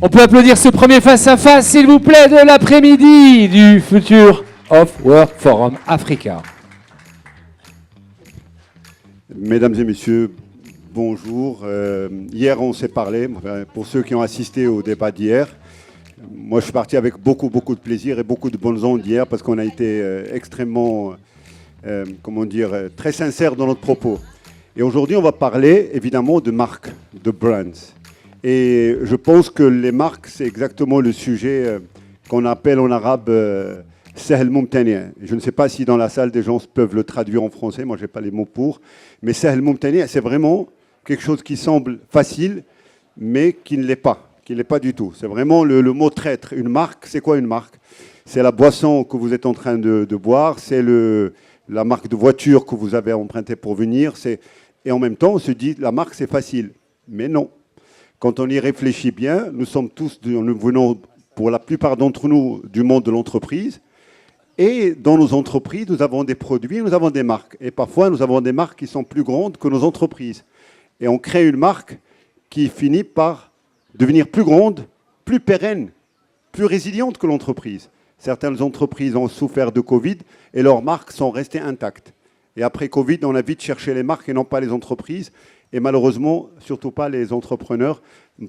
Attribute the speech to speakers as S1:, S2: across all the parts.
S1: On peut applaudir ce premier face-à-face, s'il vous plaît, de l'après-midi du Future of Work Forum Africa.
S2: Mesdames et messieurs, bonjour. Hier, on s'est parlé, pour ceux qui ont assisté au débat d'hier. Moi, je suis parti avec beaucoup de plaisir et beaucoup de bonnes ondes hier parce qu'on a été extrêmement, très sincère dans notre propos. Et aujourd'hui, on va parler évidemment de marques, de brands. Et je pense que les marques, c'est exactement le sujet qu'on appelle en arabe Sahl Mumtani. Je ne sais pas si dans la salle, des gens peuvent le traduire en français. Moi, je n'ai pas les mots pour. Mais Sahl Mumtani, c'est vraiment quelque chose qui semble facile, mais qui ne l'est pas. Qui ne l'est pas du tout. C'est vraiment le mot traître. Une marque, c'est quoi une marque? C'est la boisson que vous êtes en train de boire. C'est la marque de voiture que vous avez empruntée pour venir. Et en même temps, on se dit, la marque, c'est facile. Mais non. Quand on y réfléchit bien, nous venons pour la plupart d'entre nous du monde de l'entreprise. Et dans nos entreprises, nous avons des produits, nous avons des marques. Et parfois, nous avons des marques qui sont plus grandes que nos entreprises. Et on crée une marque qui finit par devenir plus grande, plus pérenne, plus résiliente que l'entreprise. Certaines entreprises ont souffert de Covid et leurs marques sont restées intactes. Et après Covid, on a vite cherché les marques et non pas les entreprises. Et malheureusement, surtout pas les entrepreneurs.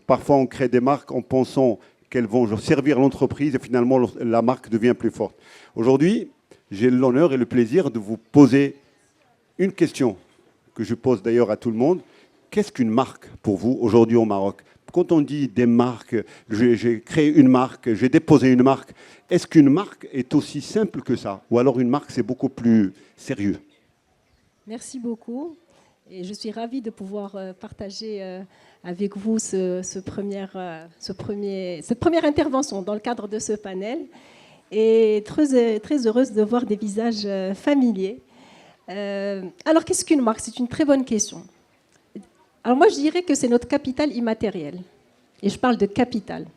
S2: Parfois, on crée des marques en pensant qu'elles vont servir l'entreprise et finalement, la marque devient plus forte. Aujourd'hui, j'ai l'honneur et le plaisir de vous poser une question que je pose d'ailleurs à tout le monde. Qu'est-ce qu'une marque pour vous aujourd'hui au Maroc? Quand on dit des marques, j'ai créé une marque, j'ai déposé une marque, est-ce qu'une marque est aussi simple que ça? Ou alors une marque, c'est beaucoup plus sérieux?
S3: Merci beaucoup. Et je suis ravie de pouvoir partager avec vous cette première intervention dans le cadre de ce panel. Et très heureuse de voir des visages familiers. Alors, qu'est-ce qu'une marque? C'est une très bonne question. Alors moi, je dirais que c'est notre capital immatériel. Et je parle de capital.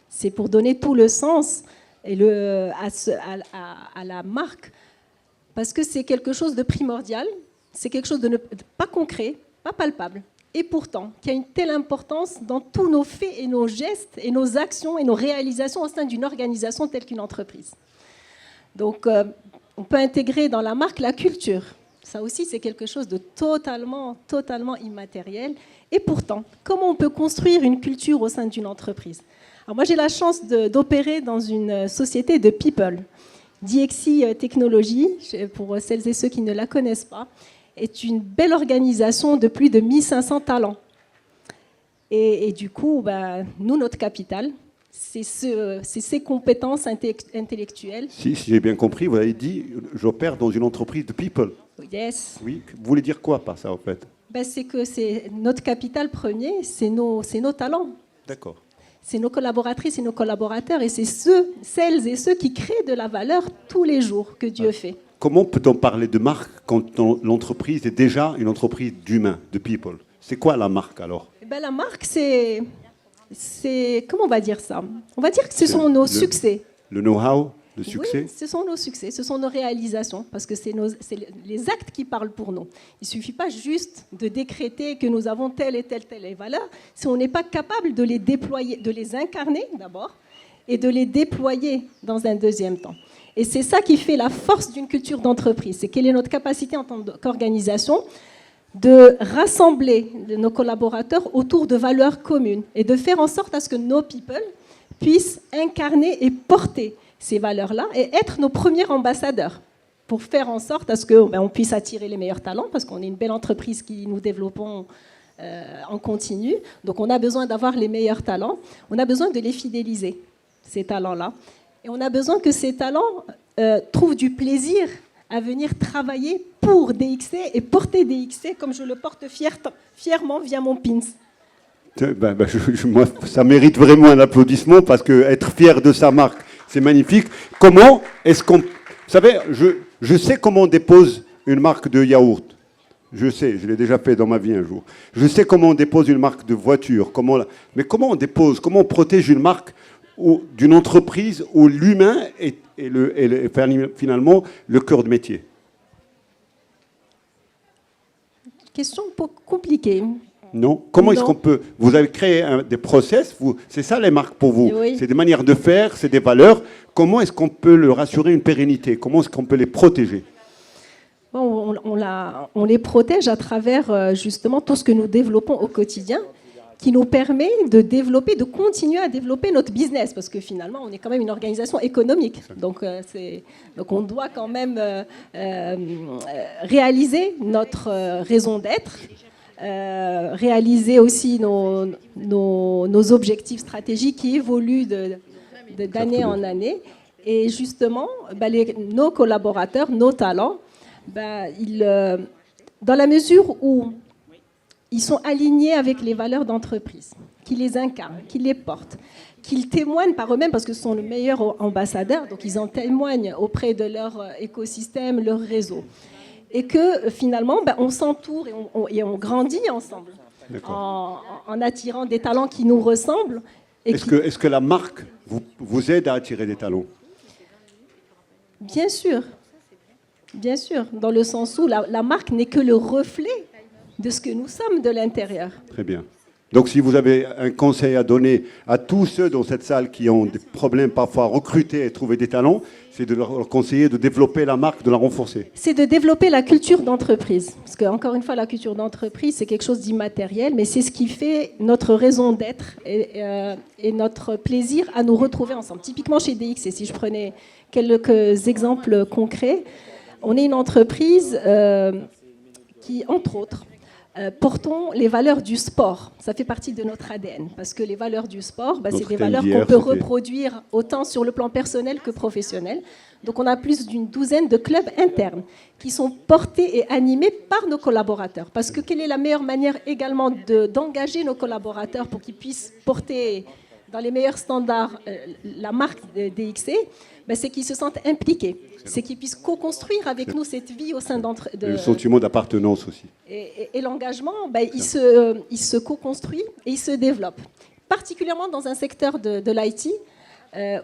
S3: C'est pour donner tout le sens à la marque, parce que c'est quelque chose de primordial. C'est quelque chose de pas concret, pas palpable, et pourtant qui a une telle importance dans tous nos faits et nos gestes et nos actions et nos réalisations au sein d'une organisation telle qu'une entreprise. Donc, on peut intégrer dans la marque la culture. Ça aussi, c'est quelque chose de totalement immatériel. Et pourtant, comment on peut construire une culture au sein d'une entreprise? Alors moi, j'ai la chance d'opérer dans une société de people. DXI Technologies, pour celles et ceux qui ne la connaissent pas, est une belle organisation de plus de 1500 talents. Et du coup, nous, notre capital, c'est ces compétences intellectuelles.
S2: Si j'ai bien compris, vous avez dit, j'opère dans une entreprise de people.
S3: Yes.
S2: Oui, vous voulez dire quoi par ça, en fait?
S3: C'est que c'est notre capital premier, c'est nos talents.
S2: D'accord.
S3: C'est nos collaboratrices et nos collaborateurs, et c'est celles et ceux qui créent de la valeur tous les jours que Dieu fait.
S2: Comment peut-on parler de marque quand l'entreprise est déjà une entreprise d'humains, de people? C'est quoi la marque alors?
S3: La marque, c'est... Comment on va dire ça? On va dire que ce sont nos succès.
S2: Le know-how, le succès?
S3: Oui, ce sont nos succès, ce sont nos réalisations, parce que c'est les actes qui parlent pour nous. Il ne suffit pas juste de décréter que nous avons telle et telle valeur, si on n'est pas capable de les déployer, de les incarner d'abord, et de les déployer dans un deuxième temps. Et c'est ça qui fait la force d'une culture d'entreprise. C'est quelle est notre capacité en tant qu'organisation de rassembler nos collaborateurs autour de valeurs communes et de faire en sorte à ce que nos people puissent incarner et porter ces valeurs-là et être nos premiers ambassadeurs pour faire en sorte à ce qu'on puisse attirer les meilleurs talents, parce qu'on est une belle entreprise qui nous développons en continu. Donc on a besoin d'avoir les meilleurs talents. On a besoin de les fidéliser, ces talents-là. Et on a besoin que ces talents trouvent du plaisir à venir travailler pour DXC et porter DXC comme je le porte fièrement via mon pins.
S2: Moi, ça mérite vraiment un applaudissement parce qu'être fier de sa marque, c'est magnifique. Comment est-ce qu'on... Vous savez, je sais comment on dépose une marque de yaourt. Je sais, je l'ai déjà fait dans ma vie un jour. Je sais comment on dépose une marque de voiture. Mais comment on dépose, comment on protège une marque d'une entreprise où l'humain est finalement le cœur de métier?
S3: Question compliquée.
S2: Non. Comment est-ce
S3: Non.
S2: qu'on peut... Vous avez créé des process, c'est ça les marques pour vous.
S3: Oui.
S2: C'est des manières de faire, c'est des valeurs. Comment est-ce qu'on peut leur assurer une pérennité? Comment est-ce qu'on peut les protéger?
S3: Bon, on les protège à travers justement tout ce que nous développons au quotidien, qui nous permet de développer, de continuer à développer notre business, parce que finalement, on est quand même une organisation économique. Donc on doit quand même réaliser notre raison d'être, réaliser aussi nos objectifs stratégiques qui évoluent d'année en année. Et justement, nos collaborateurs, nos talents, dans la mesure où ils sont alignés avec les valeurs d'entreprise, qui les incarnent, qui les portent, qu'ils témoignent par eux-mêmes, parce que ce sont les meilleurs ambassadeurs, donc ils en témoignent auprès de leur écosystème, leur réseau. Et que finalement, on s'entoure et on grandit ensemble, en attirant des talents qui nous ressemblent.
S2: Est-ce que la marque vous aide à attirer des talents?
S3: Bien sûr, dans le sens où la marque n'est que le reflet de ce que nous sommes de l'intérieur.
S2: Très bien. Donc si vous avez un conseil à donner à tous ceux dans cette salle qui ont des problèmes parfois à recruter et trouver des talents, c'est de leur conseiller de développer la marque, de la renforcer.
S3: C'est de développer la culture d'entreprise. Parce que, encore une fois, la culture d'entreprise, c'est quelque chose d'immatériel, mais c'est ce qui fait notre raison d'être et notre plaisir à nous retrouver ensemble. Typiquement chez DXC, si je prenais quelques exemples concrets, on est une entreprise qui, entre autres, portons les valeurs du sport. Ça fait partie de notre ADN, parce que les valeurs du sport, c'est des valeurs qu'on peut reproduire autant sur le plan personnel que professionnel. Donc on a plus d'une douzaine de clubs internes qui sont portés et animés par nos collaborateurs. Parce que quelle est la meilleure manière également d'engager nos collaborateurs pour qu'ils puissent porter dans les meilleurs standards la marque DXC, c'est qu'ils se sentent impliqués. C'est qu'ils puissent co-construire avec nous cette vie au sein
S2: le sentiment d'appartenance aussi.
S3: Et l'engagement, il se co-construit et il se développe. Particulièrement dans un secteur de l'IT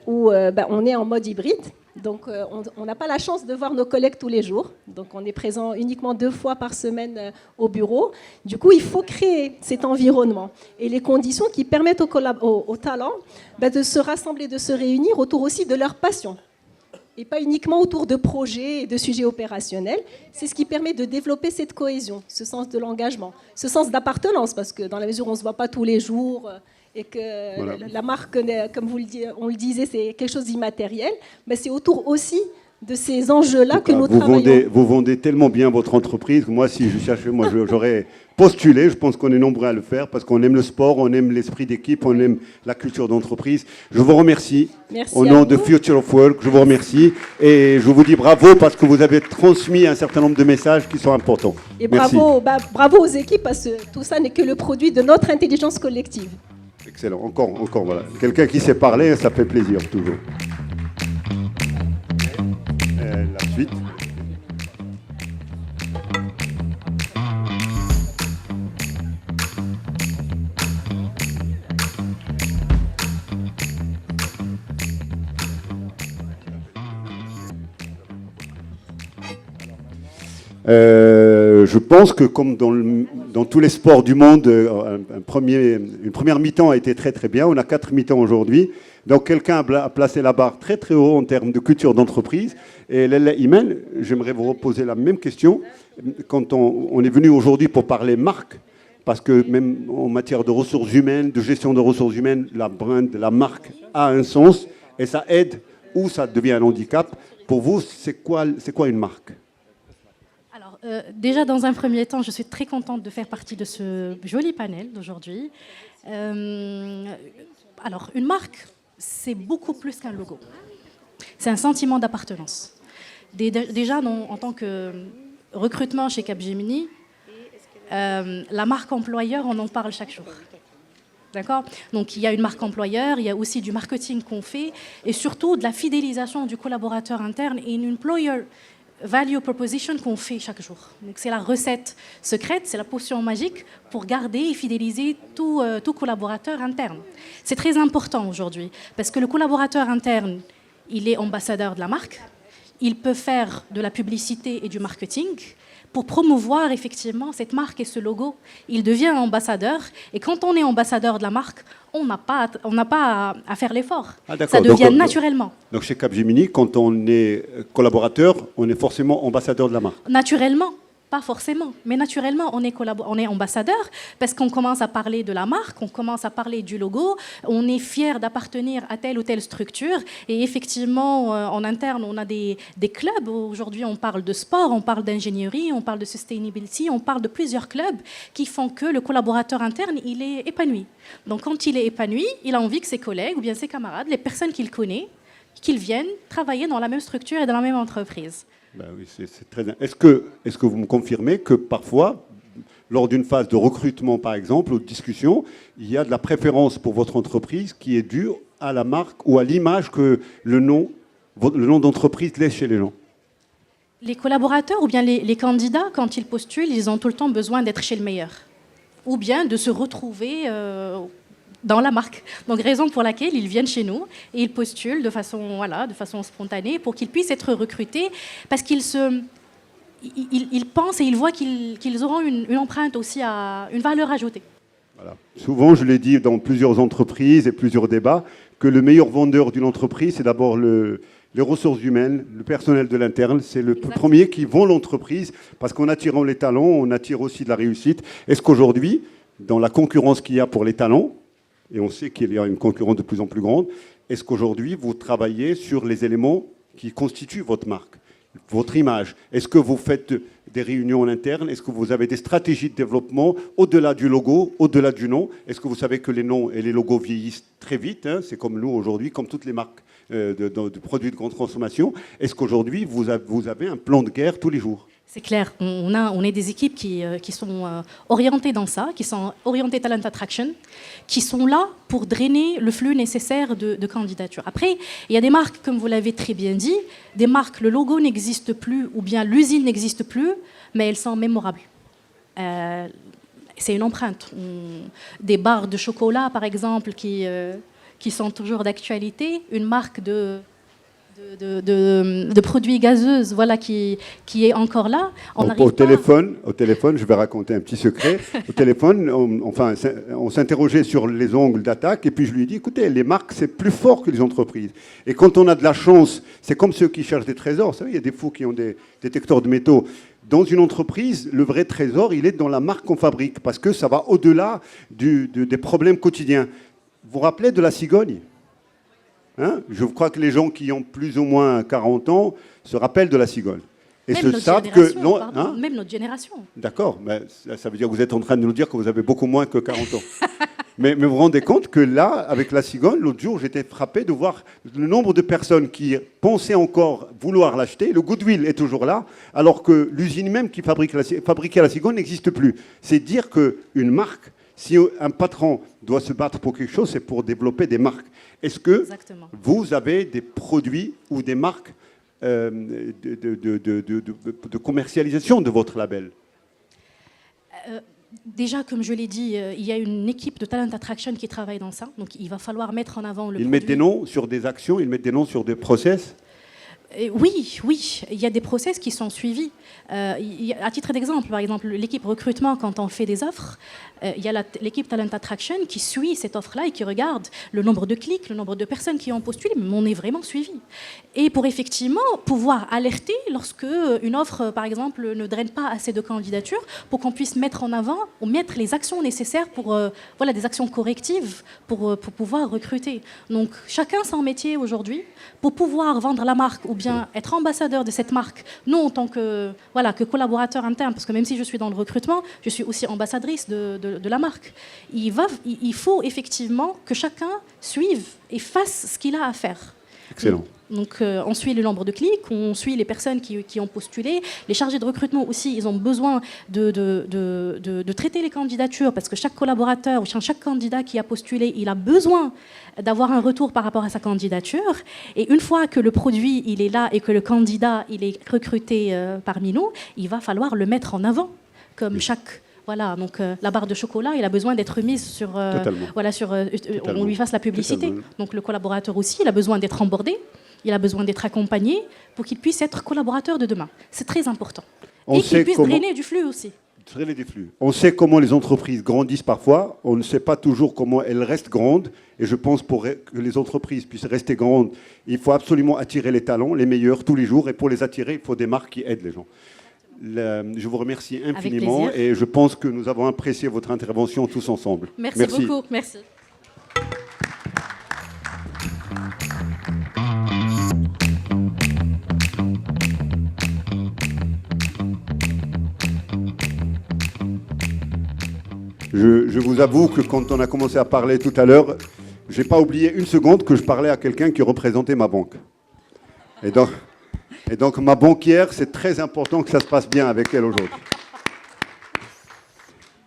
S3: où on est en mode hybride. Donc on n'a pas la chance de voir nos collègues tous les jours. Donc on est présent uniquement 2 fois par semaine au bureau. Du coup, il faut créer cet environnement et les conditions qui permettent aux talents de se rassembler, de se réunir autour aussi de leur passion. Et pas uniquement autour de projets et de sujets opérationnels. C'est ce qui permet de développer cette cohésion, ce sens de l'engagement, ce sens d'appartenance, parce que dans la mesure où on ne se voit pas tous les jours et que voilà, la marque, comme on le disait, c'est quelque chose d'immatériel, c'est autour aussi de ces enjeux-là que nous travaillons.
S2: Vous vendez tellement bien votre entreprise que moi, si je cherchais, j'aurais postulé. Je pense qu'on est nombreux à le faire parce qu'on aime le sport, on aime l'esprit d'équipe, on aime la culture d'entreprise. Je vous remercie.
S3: Merci
S2: au nom de Future of Work, je vous remercie et je vous dis bravo parce que vous avez transmis un certain nombre de messages qui sont importants.
S3: Et bravo aux équipes parce que tout ça n'est que le produit de notre intelligence collective.
S2: Excellent. Encore, voilà. Quelqu'un qui sait parler, ça fait plaisir toujours. La suite. Je pense que comme dans tous les sports du monde, une première mi-temps a été très très bien. On a 4 mi-temps aujourd'hui. Donc quelqu'un a placé la barre très très haut en termes de culture d'entreprise. Et Lella Imen, j'aimerais vous reposer la même question. Quand on est venu aujourd'hui pour parler marque, parce que même en matière de ressources humaines, de gestion de ressources humaines, la brand, la marque a un sens et ça aide ou ça devient un handicap. Pour vous, c'est quoi une marque ?
S4: Déjà, dans un premier temps, je suis très contente de faire partie de ce joli panel d'aujourd'hui. Alors, une marque, c'est beaucoup plus qu'un logo. C'est un sentiment d'appartenance. Déjà, en tant que recrutement chez Capgemini, la marque employeur, on en parle chaque jour. D'accord ? Donc, il y a une marque employeur, il y a aussi du marketing qu'on fait, et surtout de la fidélisation du collaborateur interne et une employer value proposition qu'on fait chaque jour. Donc c'est la recette secrète, c'est la potion magique pour garder et fidéliser tout collaborateur interne. C'est très important aujourd'hui parce que le collaborateur interne, il est ambassadeur de la marque, il peut faire de la publicité et du marketing pour promouvoir effectivement cette marque et ce logo. Il devient ambassadeur. Et quand on est ambassadeur de la marque, on n'a pas à faire l'effort.
S2: Ah, d'accord.
S4: Ça devient
S2: Donc,
S4: naturellement.
S2: Donc chez Capgemini, quand on est collaborateur, on est forcément ambassadeur de la marque.
S4: Naturellement. Pas forcément, mais naturellement, on est ambassadeur parce qu'on commence à parler de la marque, on commence à parler du logo, on est fier d'appartenir à telle ou telle structure. Et effectivement, en interne, on a des clubs. Aujourd'hui, on parle de sport, on parle d'ingénierie, on parle de sustainability, on parle de plusieurs clubs qui font que le collaborateur interne, il est épanoui. Donc, quand il est épanoui, il a envie que ses collègues ou bien ses camarades, les personnes qu'il connaît, qu'ils viennent travailler dans la même structure et dans la même entreprise.
S2: Ben oui, c'est très bien. Est-ce que vous me confirmez que parfois, lors d'une phase de recrutement par exemple, ou de discussion, il y a de la préférence pour votre entreprise qui est due à la marque ou à l'image que le nom d'entreprise laisse chez les gens?
S4: Les collaborateurs ou bien les candidats, quand ils postulent, ils ont tout le temps besoin d'être chez le meilleur. Ou bien de se retrouver dans la marque. Donc, raison pour laquelle ils viennent chez nous et ils postulent de façon spontanée pour qu'ils puissent être recrutés parce qu'ils pensent et ils voient qu'ils auront une empreinte aussi, une valeur ajoutée.
S2: Voilà. Souvent, je l'ai dit dans plusieurs entreprises et plusieurs débats, que le meilleur vendeur d'une entreprise, c'est d'abord les ressources humaines, le personnel de l'interne. C'est le premier qui vend l'entreprise parce qu'en attirant les talents, on attire aussi de la réussite. Est-ce qu'aujourd'hui, dans la concurrence qu'il y a pour les talents, et on sait qu'il y a une concurrence de plus en plus grande, est-ce qu'aujourd'hui, vous travaillez sur les éléments qui constituent votre marque, votre image? Est-ce que vous faites des réunions en interne? Est-ce que vous avez des stratégies de développement au-delà du logo, au-delà du nom? Est-ce que vous savez que les noms et les logos vieillissent très vite, hein? C'est comme nous aujourd'hui, comme toutes les marques de produits de grande consommation. Est-ce qu'aujourd'hui, vous avez un plan de guerre tous les jours?
S4: C'est clair, on est des équipes qui sont orientées dans ça, qui sont orientées talent attraction, qui sont là pour drainer le flux nécessaire de candidatures. Après, il y a des marques, comme vous l'avez très bien dit, des marques, le logo n'existe plus ou bien l'usine n'existe plus, mais elles sont mémorables. C'est une empreinte. Des barres de chocolat, par exemple, qui sont toujours d'actualité, une marque de produits gazeuses, voilà, qui est encore là.
S2: Au téléphone, je vais raconter un petit secret. Au téléphone, on s'interrogeait sur les angles d'attaque et puis je lui ai dit, écoutez, les marques, c'est plus fort que les entreprises. Et quand on a de la chance, c'est comme ceux qui cherchent des trésors. Vous savez, il y a des fous qui ont des détecteurs de métaux. Dans une entreprise, le vrai trésor, il est dans la marque qu'on fabrique parce que ça va au-delà des problèmes quotidiens. Vous vous rappelez de la cigogne ? Hein? Je crois que les gens qui ont plus ou moins 40 ans se rappellent de la cigogne. Et
S4: même
S2: se savent que... Non, hein?
S4: Même notre génération.
S2: D'accord, mais ça veut dire que vous êtes en train de nous dire que vous avez beaucoup moins que 40 ans. mais vous vous rendez compte que là, avec la cigogne, l'autre jour, j'étais frappé de voir le nombre de personnes qui pensaient encore vouloir l'acheter. Le goodwill est toujours là, alors que l'usine même qui fabriquait la cigogne n'existe plus. C'est dire qu'une marque, si un patron doit se battre pour quelque chose, c'est pour développer des marques. Est-ce que vous avez des produits ou des marques de commercialisation de votre label?
S4: Déjà, comme je l'ai dit, il y a une équipe de Talent Attraction qui travaille dans ça. Donc, il va falloir mettre en avant le produit.
S2: Ils mettent des noms sur des actions, ils mettent des noms sur des process?
S4: Oui, il y a des process qui sont suivis. À titre d'exemple, par exemple, l'équipe recrutement, quand on fait des offres, il y a l'équipe Talent Attraction qui suit cette offre-là et qui regarde le nombre de clics, le nombre de personnes qui ont postulé, mais on est vraiment suivi. Et pour effectivement pouvoir alerter lorsque une offre, par exemple, ne draine pas assez de candidatures, pour qu'on puisse mettre en avant ou mettre les actions nécessaires pour, des actions correctives pour pouvoir recruter. Donc, chacun son métier aujourd'hui pour pouvoir vendre la marque ou bien être ambassadeur de cette marque, nous en tant que collaborateur interne, parce que même si je suis dans le recrutement, je suis aussi ambassadrice de la marque. Il faut effectivement que chacun suive et fasse ce qu'il a à faire.
S2: Excellent.
S4: Donc on suit le nombre de clics, on suit les personnes qui ont postulé. Les chargés de recrutement aussi, ils ont besoin de traiter les candidatures parce que chaque collaborateur ou chaque candidat qui a postulé, il a besoin d'avoir un retour par rapport à sa candidature. Et une fois que le produit il est là et que le candidat il est recruté parmi nous, il va falloir le mettre en avant comme chaque... Voilà, donc la barre de chocolat, il a besoin d'être mise sur... on lui fasse la publicité.
S2: Totalement.
S4: Donc le collaborateur aussi, il a besoin d'être embordé. il a besoin d'être accompagné pour qu'il puisse être collaborateur de demain. C'est très important.
S2: On
S4: Et qu'il
S2: sait
S4: puisse
S2: comment-
S4: drainer du flux aussi.
S2: Traîner des flux. On sait comment les entreprises grandissent parfois, on ne sait pas toujours comment elles restent grandes, et je pense pour que les entreprises puissent rester grandes, il faut absolument attirer les talents, les meilleurs, tous les jours, et pour les attirer, il faut des marques qui aident les gens. Je vous remercie infiniment,
S4: plaisir.
S2: et je pense que nous avons apprécié votre intervention tous ensemble.
S4: Merci beaucoup. Merci.
S2: Je vous avoue que quand on a commencé à parler tout à l'heure, je n'ai pas oublié une seconde que je parlais à quelqu'un qui représentait ma banque. Et donc ma banquière, c'est très important que ça se passe bien avec elle aujourd'hui.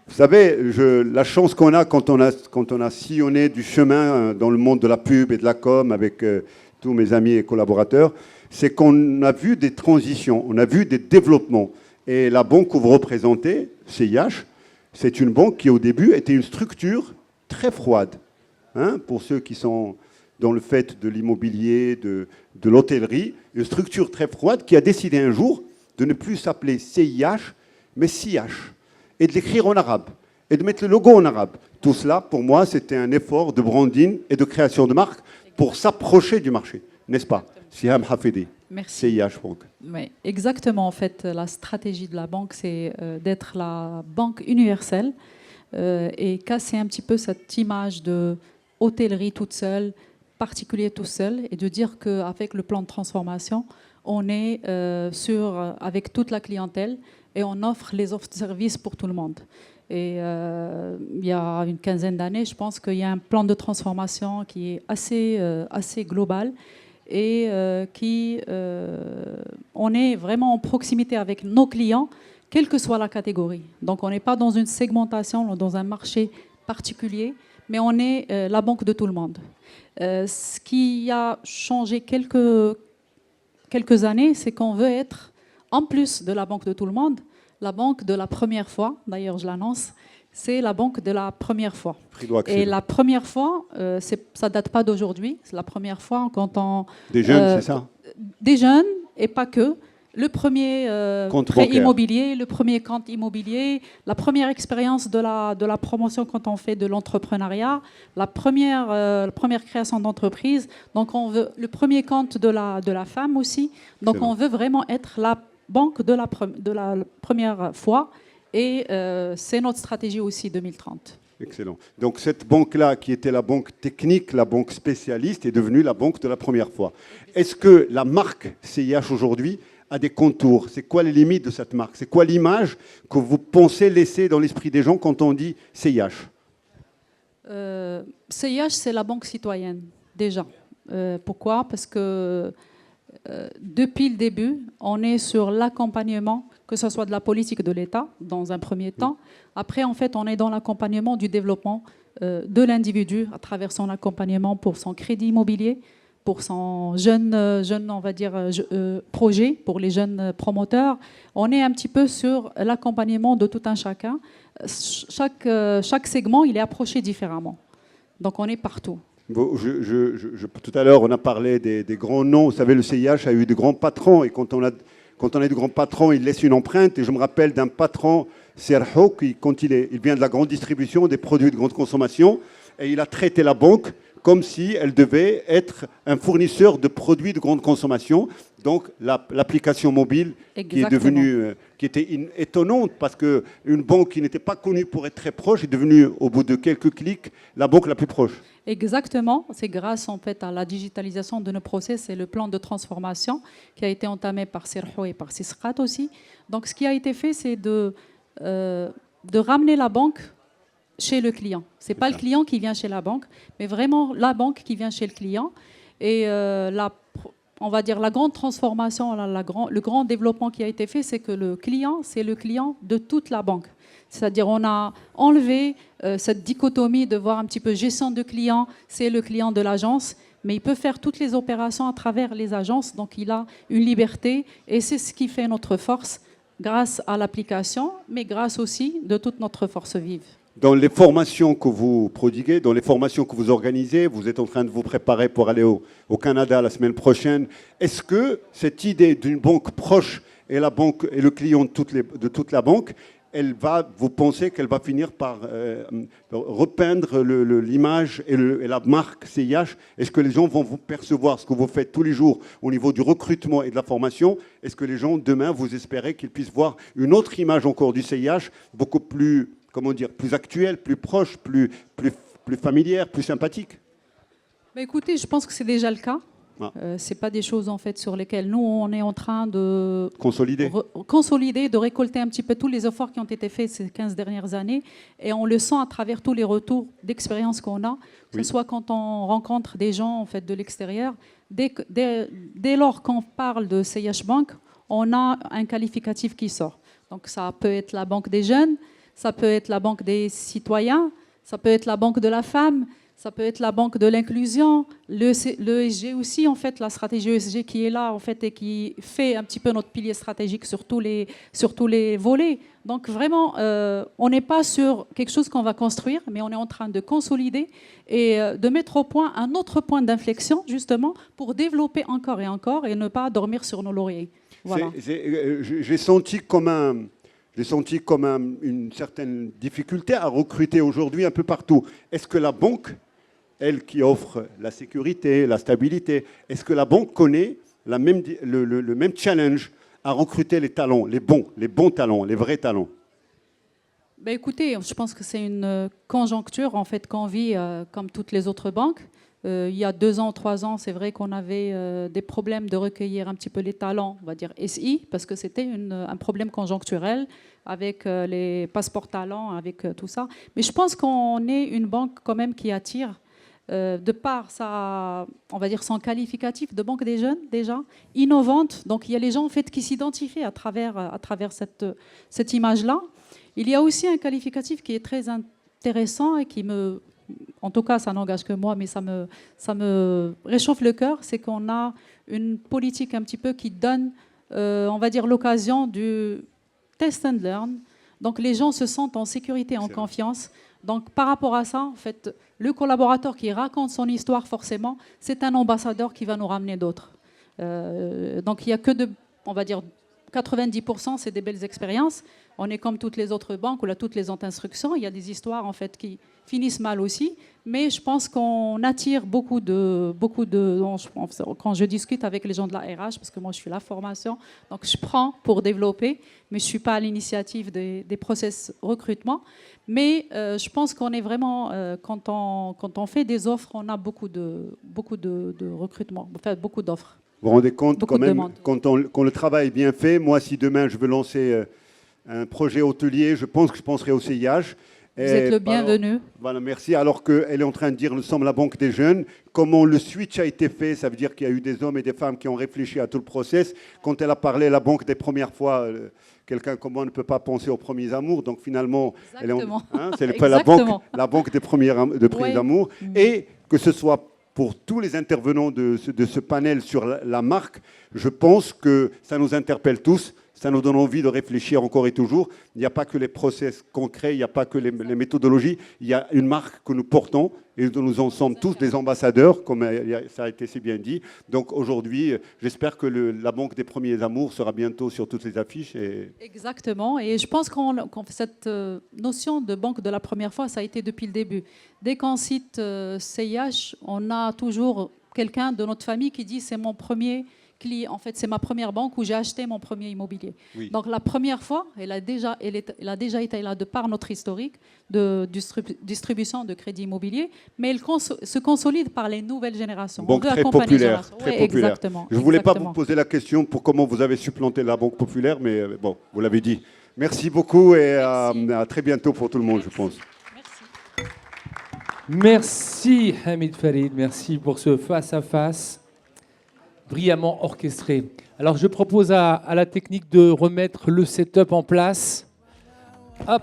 S2: Vous savez, la chance qu'on a quand on a sillonné du chemin dans le monde de la pub et de la com avec tous mes amis et collaborateurs, c'est qu'on a vu des transitions, on a vu des développements. Et la banque que vous représentez, CIH, c'est une banque qui, au début, était une structure très froide. Hein, pour ceux qui sont dans le fait de l'immobilier, de l'hôtellerie, une structure très froide qui a décidé un jour de ne plus s'appeler CIH, mais CIH, et de l'écrire en arabe, et de mettre le logo en arabe. Tout cela, pour moi, c'était un effort de branding et de création de marque pour s'approcher du marché, n'est-ce pas? Siham Hafidi.
S5: Merci.
S2: CIH Bank.
S5: Oui, exactement. En fait, la stratégie de la banque, c'est d'être la banque universelle et casser un petit peu cette image de hôtellerie toute seule, particulier tout seul, et de dire qu'avec le plan de transformation, on est avec toute la clientèle et on offre les offres de services pour tout le monde. Et il y a une quinzaine d'années, je pense qu'il y a un plan de transformation qui est assez global et on est vraiment en proximité avec nos clients, quelle que soit la catégorie. Donc on n'est pas dans une segmentation, dans un marché particulier, mais on est la banque de tout le monde. Ce qui a changé quelques années, c'est qu'on veut être, en plus de la banque de tout le monde, la banque de la première fois. D'ailleurs, je l'annonce, c'est la banque de la première fois. Et la première fois, ça ne date pas d'aujourd'hui. C'est la première fois quand on...
S2: Des jeunes, c'est ça?
S5: Des jeunes, et pas que. Le premier prêt immobilier, le premier compte immobilier, la première expérience de la promotion quand on fait de l'entrepreneuriat, la première création d'entreprise. Donc on veut le premier compte de la femme aussi. Donc on veut vraiment être la banque de la première fois. Et c'est notre stratégie aussi 2030.
S2: Excellent. Donc cette banque-là, qui était la banque technique, la banque spécialiste, est devenue la banque de la première fois. Est-ce que la marque CIH aujourd'hui a des contours? C'est quoi les limites de cette marque? C'est quoi l'image que vous pensez laisser dans l'esprit des gens quand on dit CIH?
S5: CIH, c'est la banque citoyenne, déjà. Pourquoi? Parce que depuis le début, on est sur l'accompagnement, que ce soit de la politique de l'État, dans un premier temps. Après, en fait, on est dans l'accompagnement du développement de l'individu à travers son accompagnement pour son crédit immobilier, pour son jeune on va dire, projet, pour les jeunes promoteurs. On est un petit peu sur l'accompagnement de tout un chacun. Chaque segment, il est approché différemment. Donc, on est partout.
S2: Bon, tout à l'heure, on a parlé des grands noms. Vous savez, le CIH a eu de grands patrons. Et quand on a de grands patrons, ils laissent une empreinte. Et je me rappelle d'un patron, Serho, qui, quand il vient de la grande distribution des produits de grande consommation, et il a traité la banque comme si elle devait être un fournisseur de produits de grande consommation. Donc l'application mobile qui est devenue, qui était étonnante, parce qu'une banque qui n'était pas connue pour être très proche est devenue, au bout de quelques clics, la banque la plus proche.
S5: Exactement, c'est grâce en fait à la digitalisation de nos process et le plan de transformation qui a été entamé par Serho et par Sisrat aussi. Donc ce qui a été fait, c'est de ramener la banque chez le client. Ce n'est pas le client qui vient chez la banque, mais vraiment la banque qui vient chez le client. Et on va dire la grande transformation, le grand développement qui a été fait, c'est que le client, c'est le client de toute la banque. C'est-à-dire on a enlevé cette dichotomie de voir un petit peu gestion de client, c'est le client de l'agence, mais il peut faire toutes les opérations à travers les agences, donc il a une liberté et c'est ce qui fait notre force grâce à l'application, mais grâce aussi de toute notre force vive.
S2: dans les formations que vous prodiguez, dans les formations que vous organisez, vous êtes en train de vous préparer pour aller au Canada la semaine prochaine. Est-ce que cette idée d'une banque proche et la banque et le client de toute la banque, vous pensez qu'elle va finir par repeindre l'image et la marque CIH? Est-ce que les gens vont vous percevoir ce que vous faites tous les jours au niveau du recrutement et de la formation? Est-ce que les gens, demain, vous espérez qu'ils puissent voir une autre image encore du CIH, beaucoup plus, comment dire, plus actuelle, plus proche, plus familière, plus sympathique?
S5: Bah, écoutez, je pense que c'est déjà le cas. C'est pas des choses en fait sur lesquelles nous on est en train de consolider, de récolter un petit peu tous les efforts qui ont été faits ces 15 dernières années, et on le sent à travers tous les retours d'expérience qu'on a, que ce soit quand on rencontre des gens en fait de l'extérieur. Dès lors qu'on parle de CIH Bank, on a un qualificatif qui sort. Donc ça peut être la banque des jeunes, ça peut être la banque des citoyens, ça peut être la banque de la femme. Ça peut être la banque de l'inclusion, le ESG aussi, en fait, la stratégie ESG qui est là, en fait, et qui fait un petit peu notre pilier stratégique sur tous les volets. Donc vraiment, on n'est pas sur quelque chose qu'on va construire, mais on est en train de consolider et de mettre au point un autre point d'inflexion, justement, pour développer encore et ne pas dormir sur nos lauriers. Voilà.
S2: J'ai senti comme une certaine difficulté à recruter aujourd'hui un peu partout. Est-ce que la banque, elle qui offre la sécurité, la stabilité, est-ce que la banque connaît le même challenge à recruter les talents, les bons talents, les vrais talents?
S5: Ben écoutez, je pense que c'est une conjoncture en fait qu'on vit comme toutes les autres banques. Il y a 2 ans, 3 ans, c'est vrai qu'on avait des problèmes de recueillir un petit peu les talents, on va dire SI, parce que c'était un problème conjoncturel avec les passeports talents, avec tout ça. Mais je pense qu'on est une banque quand même qui attire, de par on va dire son qualificatif de banque des jeunes déjà, innovante. Donc il y a les gens en fait qui s'identifient à travers cette image-là. Il y a aussi un qualificatif qui est très intéressant et qui en tout cas, ça n'engage que moi, mais ça me réchauffe le cœur, c'est qu'on a une politique un petit peu qui donne, on va dire, l'occasion du test and learn. Donc les gens se sentent en sécurité, en confiance. Donc par rapport à ça, en fait, le collaborateur qui raconte son histoire, forcément, c'est un ambassadeur qui va nous ramener d'autres. Donc il n'y a que on va dire, 90%, c'est des belles expériences. On est comme toutes les autres banques ou toutes les autres instructions. Il y a des histoires en fait qui finissent mal aussi, mais je pense qu'on attire beaucoup de. Quand je discute avec les gens de la RH, parce que moi je suis la formation, donc je prends pour développer, mais je suis pas à l'initiative des process recrutement. Mais je pense qu'on est vraiment quand on fait des offres, on a beaucoup de recrutement, enfin beaucoup d'offres.
S2: Vous vous rendez compte quand même, quand le travail est bien fait, moi si demain je veux lancer un projet hôtelier, je penserai au CIH.
S5: Vous êtes le bienvenu.
S2: Voilà, merci. Alors qu'elle est en train de dire, nous sommes la banque des jeunes. Comment le switch a été fait, ça veut dire qu'il y a eu des hommes et des femmes qui ont réfléchi à tout le process. Quand elle a parlé la banque des premières fois, quelqu'un comme moi ne peut pas penser aux premiers amours. Donc finalement, c'est la banque des premiers amours. Et que ce soit pour tous les intervenants de ce panel sur la marque, je pense que ça nous interpelle tous. Ça nous donne envie de réfléchir encore et toujours. Il n'y a pas que les process concrets, il n'y a pas que les méthodologies. Il y a une marque que nous portons et dont nous en sommes tous des ambassadeurs, comme ça a été si bien dit. Donc aujourd'hui, j'espère que la Banque des Premiers Amours sera bientôt sur toutes les affiches.
S5: Exactement. Et je pense qu'on cette notion de banque de la première fois, ça a été depuis le début. Dès qu'on cite CIH, on a toujours quelqu'un de notre famille qui dit « c'est mon premier ». En fait, c'est ma première banque où j'ai acheté mon premier immobilier. Oui. Donc la première fois, elle a déjà été là de par notre historique de distribution de crédit immobilier, mais elle se consolide par les nouvelles générations.
S2: Banque très populaire. Très populaire.
S5: Exactement.
S2: Je ne voulais pas vous poser la question pour comment vous avez supplanté la Banque populaire, mais bon, vous l'avez dit. Merci beaucoup et à très bientôt pour tout le monde, je pense.
S1: Merci Hamid Farid, merci pour ce face-à-face. Brillamment orchestré. Alors je propose à la technique de remettre le setup en place. Hop.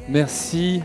S1: Merci.